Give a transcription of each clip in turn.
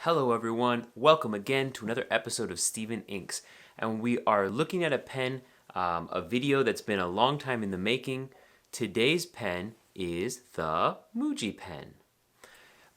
Hello everyone, welcome again to another episode of Steven Inks. And we are looking at a pen, a video that's been a long time in the making. Today's pen is the Muji Pen.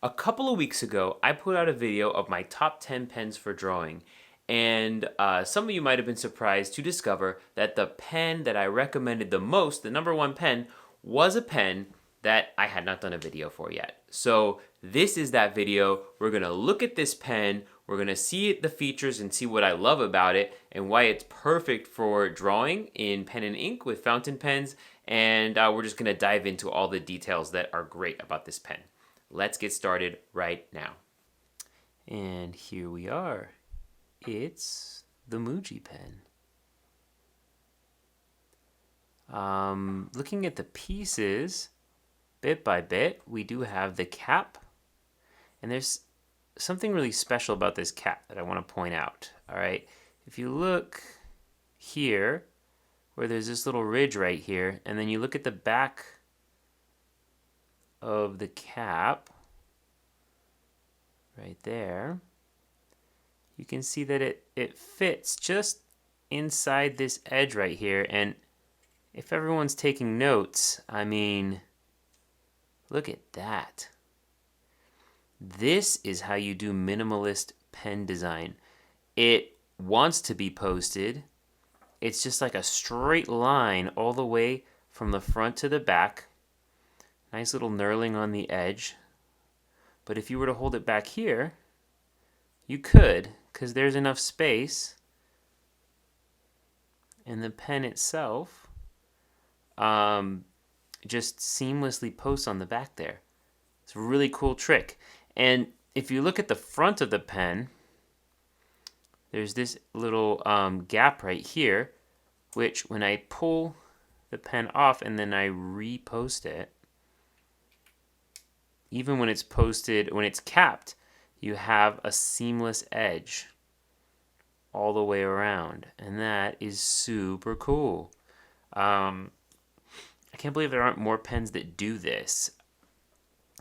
A couple of weeks ago, I put out a video of my top 10 pens for drawing. And some of you might have been surprised to discover that the pen that I recommended the most, the number one pen, was a pen that I had not done a video for yet. So this is that video. We're gonna look at this pen, we're gonna see the features and see what I love about it and why it's perfect for drawing in pen and ink with fountain pens, and we're just gonna dive into all the details that are great about this pen. Let's get started right now. And here we are. It's the Muji Pen. Looking at the pieces, bit by bit, we do have the cap, and there's something really special about this cap that I want to point out. All right, if you look here, where there's this little ridge right here, and then you look at the back of the cap, right there, you can see that it fits just inside this edge right here. And if everyone's taking notes, I mean, look at that. This is how you do minimalist pen design. It wants to be posted. It's just like a straight line all the way from the front to the back. Nice little knurling on the edge. But if you were to hold it back here, you could, because there's enough space. And the pen itself just seamlessly posts on the back there. It's a really cool trick. And if you look at the front of the pen, there's this little gap right here, which when I pull the pen off and then I repost it, even when it's posted, when it's capped, you have a seamless edge all the way around. And that is super cool. I can't believe there aren't more pens that do this.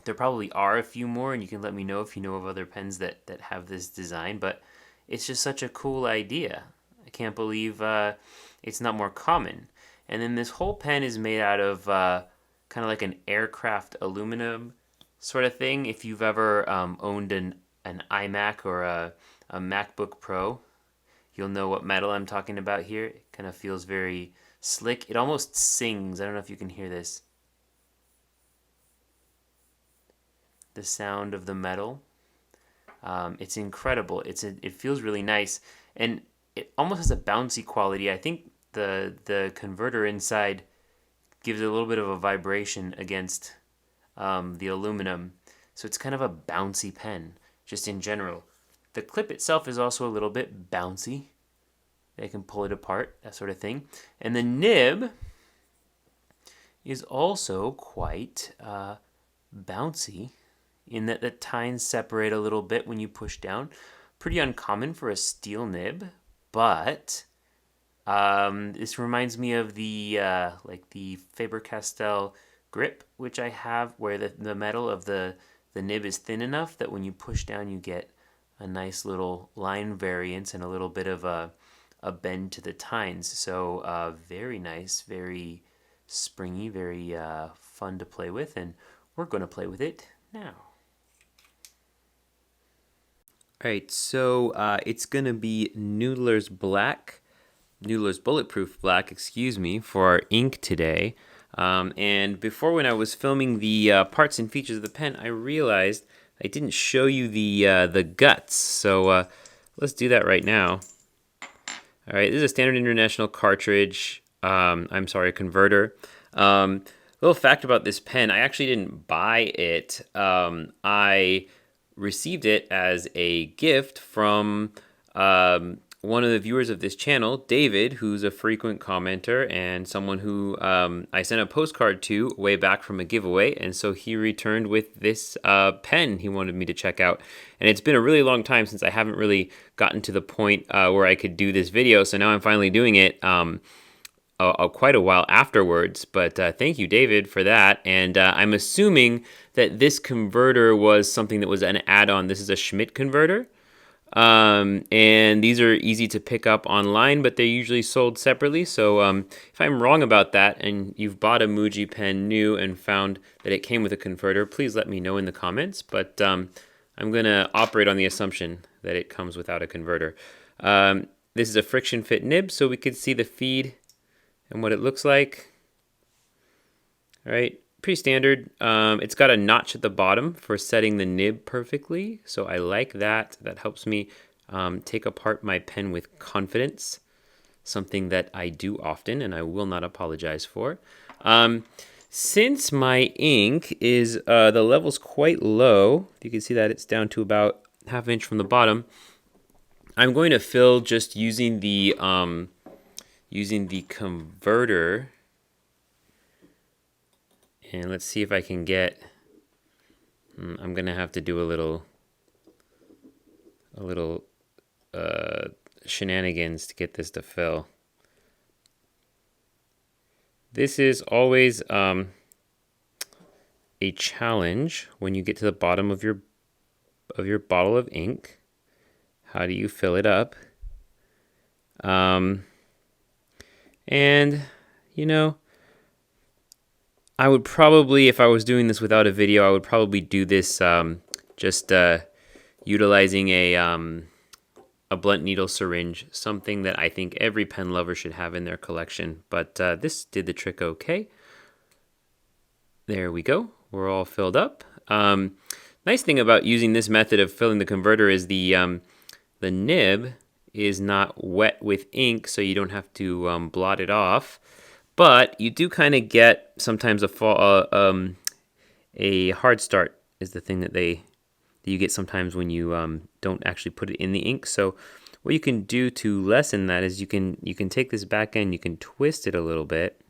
There probably are a few more, and you can let me know if you know of other pens that have this design, but it's just such a cool idea. I can't believe it's not more common. And then this whole pen is made out of kind of like an aircraft aluminum sort of thing. If you've ever owned an iMac or a MacBook Pro, you'll know what metal I'm talking about here. It kind of feels very slick. It almost sings. I don't know if you can hear this. The sound of the metal. It's incredible. It feels really nice, and it almost has a bouncy quality. I think the converter inside gives it a little bit of a vibration against the aluminum, so it's kind of a bouncy pen just in general. The clip itself is also a little bit bouncy. They can pull it apart, that sort of thing. And the nib is also quite bouncy in that the tines separate a little bit when you push down. Pretty uncommon for a steel nib, but this reminds me of the like the Faber-Castell grip, which I have, where the metal of the nib is thin enough that when you push down you get a nice little line variance and a little bit of a bend to the tines. So very nice, very springy, very fun to play with, and we're going to play with it now. Alright, so it's going to be Noodlers Bulletproof Black, for our ink today. And before, when I was filming the parts and features of the pen, I realized I didn't show you the guts. So let's do that right now. Alright, this is a standard international cartridge, a converter. Little fact about this pen, I actually didn't buy it. I received it as a gift from one of the viewers of this channel, David, who's a frequent commenter and someone who I sent a postcard to way back from a giveaway, and so he returned with this pen he wanted me to check out. And it's been a really long time since I haven't really gotten to the point where I could do this video, so now I'm finally doing it. quite a while afterwards. But thank you, David, for that. And I'm assuming that this converter was something that was an add-on. This is a Schmidt converter. And these are easy to pick up online, but they're usually sold separately. So if I'm wrong about that and you've bought a Muji pen new and found that it came with a converter, please let me know in the comments. But I'm going to operate on the assumption that it comes without a converter. This is a friction fit nib, so we could see the feed and what it looks like. All right, pretty standard. It's got a notch at the bottom for setting the nib perfectly, so I like that. That helps me take apart my pen with confidence, something that I do often and I will not apologize for. Since my ink is, the level's quite low, you can see that it's down to about ½ inch from the bottom, I'm going to fill just using the converter. And let's see if I can get, I'm going to have to do a little shenanigans to get this to fill. This is always a challenge when you get to the bottom of your bottle of ink. How do you fill it up? And, you know, I would probably, if I was doing this without a video, I would probably do this just utilizing a blunt needle syringe, something that I think every pen lover should have in their collection. But this did the trick okay. There we go. We're all filled up. Nice thing about using this method of filling the converter is the nib is not wet with ink, so you don't have to blot it off. But you do kind of get sometimes a hard start is the thing that you get sometimes when you don't actually put it in the ink. So what you can do to lessen that is you can take this back end, you can twist it a little bit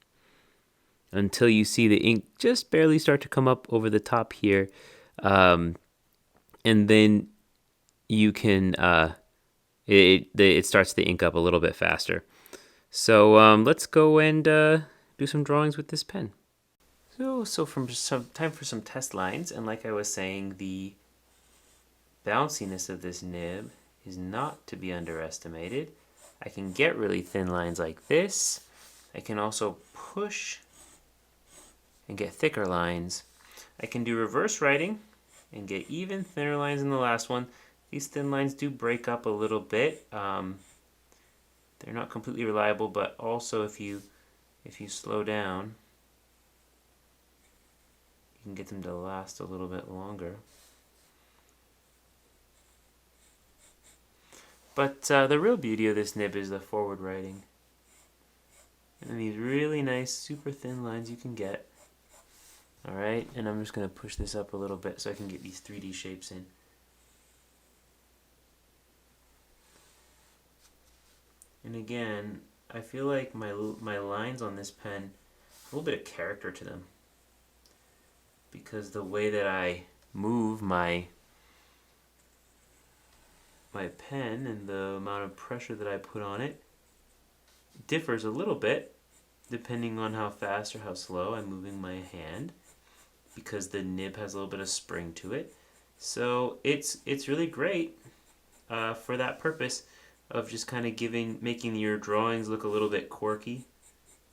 until you see the ink just barely start to come up over the top here, and then you can it starts to ink up a little bit faster. So let's go and do some drawings with this pen. So from some time for some test lines, and like I was saying, the bounciness of this nib is not to be underestimated. I can get really thin lines like this. I can also push and get thicker lines. I can do reverse writing and get even thinner lines in the last one. These thin lines do break up a little bit. They're not completely reliable, but also if you slow down, you can get them to last a little bit longer. But the real beauty of this nib is the forward writing. And these really nice, super thin lines you can get. Alright, and I'm just going to push this up a little bit so I can get these 3D shapes in. And again, I feel like my lines on this pen have a little bit of character to them, because the way that I move my pen and the amount of pressure that I put on it differs a little bit depending on how fast or how slow I'm moving my hand, because the nib has a little bit of spring to it. So it's really great for that purpose of just kind of making your drawings look a little bit quirky,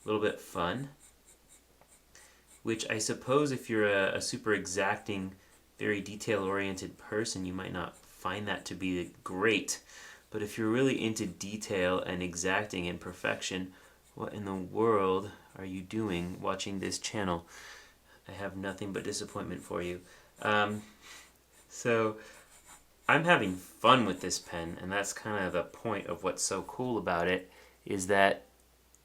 a little bit fun, which I suppose if you're a super exacting, very detail-oriented person, you might not find that to be great. But if you're really into detail and exacting and perfection, what in the world are you doing watching this channel? I have nothing but disappointment for you. So I'm having fun with this pen, and that's kind of the point of what's so cool about it, is that,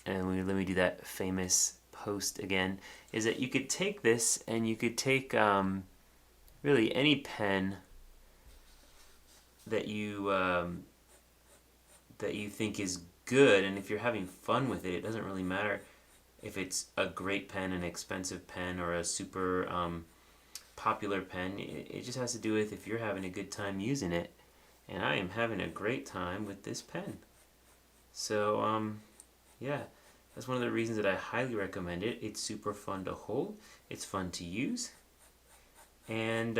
and let me do that famous post again, is that you could take this and you could take really any pen that you think is good, and if you're having fun with it, it doesn't really matter if it's a great pen, an expensive pen, or a super popular pen. It just has to do with if you're having a good time using it, and I am having a great time with this pen. So yeah, That's one of the reasons that I highly recommend it. It's super fun to hold, it's fun to use, and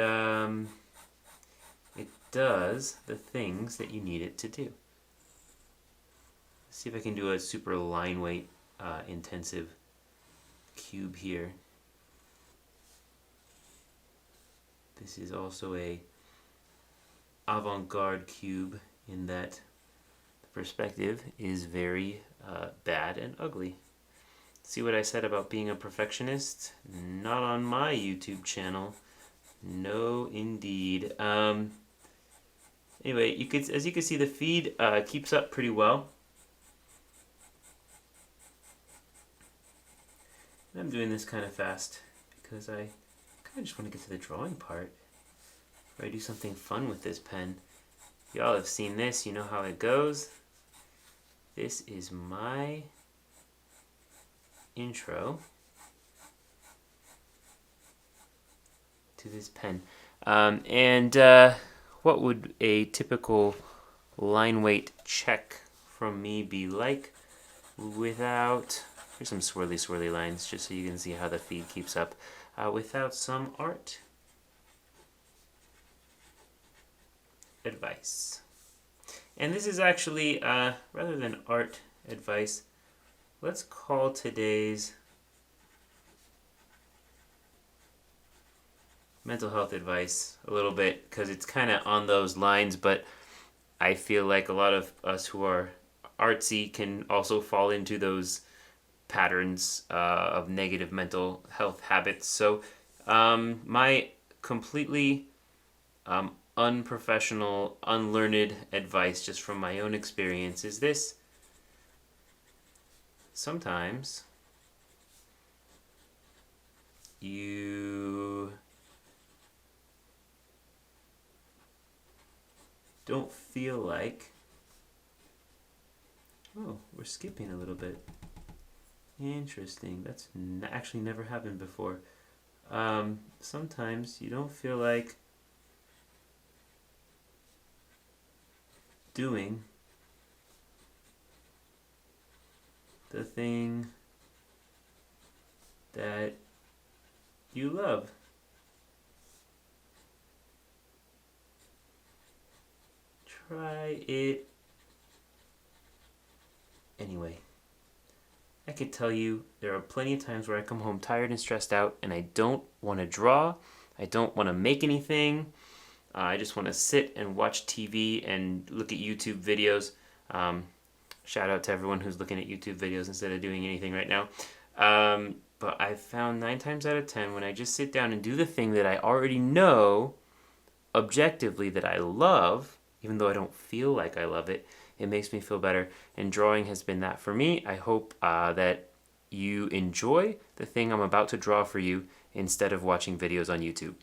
it does the things that you need it to do. Let's see if I can do a super line weight intensive cube here. This is also a avant-garde cube in that the perspective is very bad and ugly. See what I said about being a perfectionist? Not on my YouTube channel. No, indeed. Anyway, as you can see, the feed keeps up pretty well. And I'm doing this kind of fast because I kind of just want to get to the drawing part. Where I do something fun with this pen. Y'all have seen this, you know how it goes. This is my intro to this pen. What would a typical line weight check from me be like without, here's some swirly lines just so you can see how the feed keeps up, without some art advice. And this is actually, rather than art advice, let's call today's mental health advice a little bit, because it's kind of on those lines, but I feel like a lot of us who are artsy can also fall into those patterns of negative mental health habits. So my completely unprofessional, unlearned advice just from my own experience is this: sometimes you don't feel like, oh, we're skipping a little bit. Interesting. That's actually never happened before. Sometimes you don't feel like doing the thing that you love. Try it anyway. I could tell you there are plenty of times where I come home tired and stressed out and I don't want to draw, I don't want to make anything. I just want to sit and watch TV and look at YouTube videos. Shout out to everyone who's looking at YouTube videos instead of doing anything right now. But I've found 9 times out of 10 when I just sit down and do the thing that I already know objectively that I love, even though I don't feel like I love it, it makes me feel better. And drawing has been that for me. I hope that you enjoy the thing I'm about to draw for you instead of watching videos on YouTube.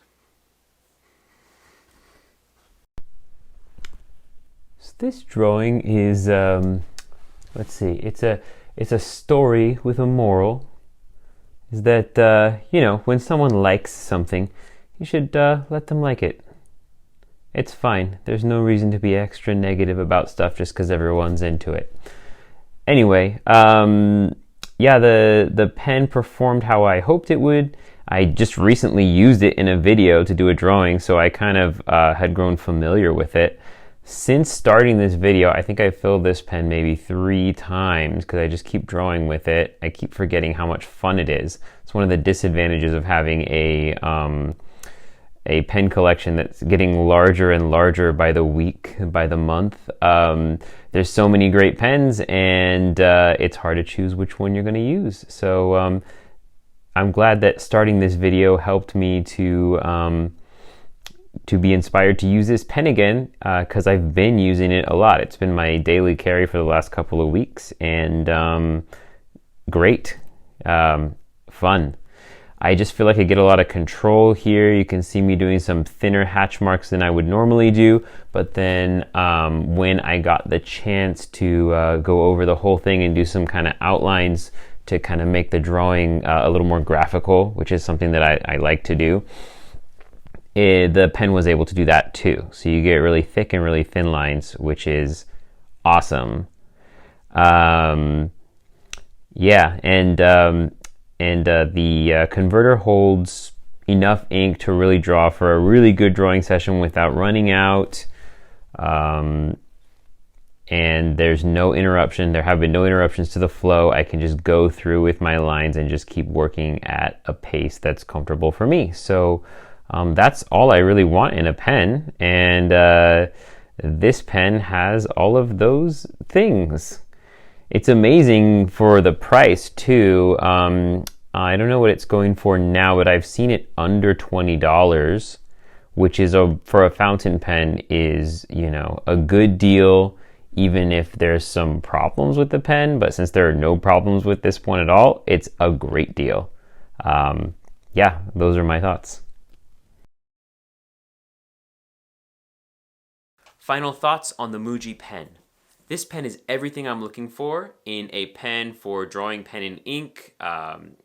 So this drawing is, let's see, it's a story with a moral. Is that, you know, when someone likes something, you should let them like it. It's fine. There's no reason to be extra negative about stuff just because everyone's into it. Anyway, yeah, the pen performed how I hoped it would. I just recently used it in a video to do a drawing, so I kind of had grown familiar with it. Since starting this video, I think I filled this pen maybe 3 times because I just keep drawing with it. I keep forgetting how much fun it is. It's one of the disadvantages of having a pen collection that's getting larger and larger by the week, by the month. There's so many great pens, and it's hard to choose which one you're going to use. So I'm glad that starting this video helped me to be inspired to use this pen again, because I've been using it a lot. It's been my daily carry for the last couple of weeks, and great, fun. I just feel like I get a lot of control here. You can see me doing some thinner hatch marks than I would normally do, but then when I got the chance to go over the whole thing and do some kind of outlines to kind of make the drawing a little more graphical, which is something that I like to do, the pen was able to do that too. So you get really thick and really thin lines, which is awesome. Yeah, and the converter holds enough ink to really draw for a really good drawing session without running out. Um, and there's no interruption. There have been no interruptions to the flow. I can just go through with my lines and just keep working at a pace that's comfortable for me. So that's all I really want in a pen. And this pen has all of those things. It's amazing for the price too. I don't know what it's going for now, but I've seen it under $20, which is for a fountain pen is, you know, a good deal, even if there's some problems with the pen. But since there are no problems with this one at all, it's a great deal. Yeah, those are my thoughts. Final thoughts on the Muji pen. This pen is everything I'm looking for in a pen for drawing pen and ink,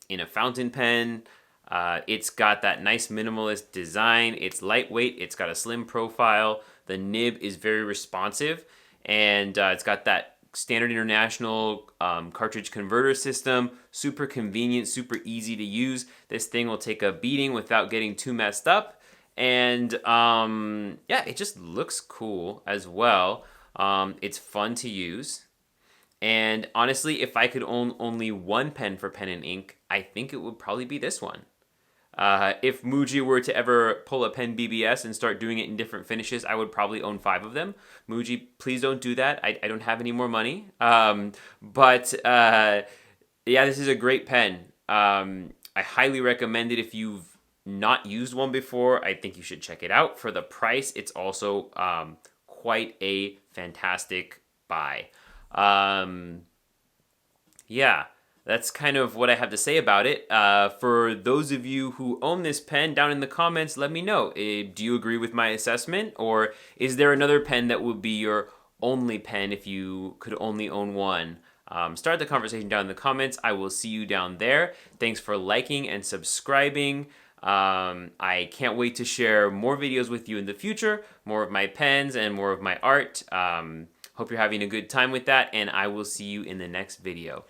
in a fountain pen. It's got that nice minimalist design. It's lightweight. It's got a slim profile. The nib is very responsive, and it's got that standard international cartridge converter system. Super convenient, super easy to use. This thing will take a beating without getting too messed up. And yeah, it just looks cool as well. It's fun to use. And honestly, if I could own only one pen for pen and ink, I think it would probably be this one. If Muji were to ever pull a pen BBS and start doing it in different finishes, I would probably own 5 of them. Muji, please don't do that. I don't have any more money. But yeah, this is a great pen. I highly recommend it if you've not used one before. I think you should check it out. For the price, it's also quite a fantastic buy. Yeah, that's kind of what I have to say about it. For those of you who own this pen, down in the comments, let me know. Do you agree with my assessment? Or is there another pen that would be your only pen if you could only own one? Start the conversation down in the comments. I will see you down there. Thanks for liking and subscribing. I can't wait to share more videos with you in the future, more of my pens and more of my art. Hope you're having a good time with that, and I will see you in the next video.